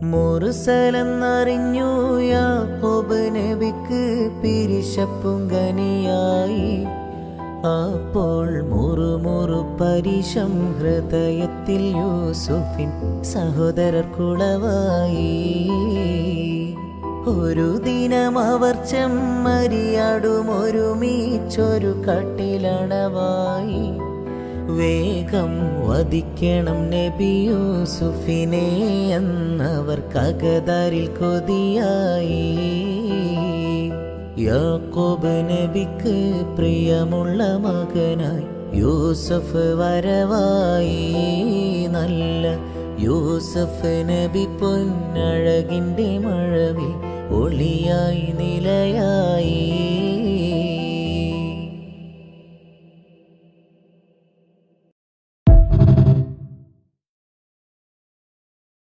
മുർസലെന്നറിഞ്ഞു യാക്കോബ് നബിക്ക് പിരിശപ്പുങ്കനിയായി. അപ്പോൾ മുറുമുറു പരിശം ഹൃദയത്തിൽ യൂസുഫിൻ സഹോദരർ കുളവായി. ഒരു ദിനം അവർ ചെമ്മരിയാടും ഒരുമിച്ചൊരു കട്ടിലണവായി. വേഗം വധിക്കണം നബി യൂസുഫിനെ എന്നവർ കകദരിൽ കൊതിയായി. യാക്കോബ് നബിക്ക് പ്രിയമുള്ള മകനായി യൂസുഫ് വരവായി. നല്ല യൂസുഫ് നബി പൊന്നഴകിൻ്റെ മഴവിൽ ഒളിയായി നിലയായി.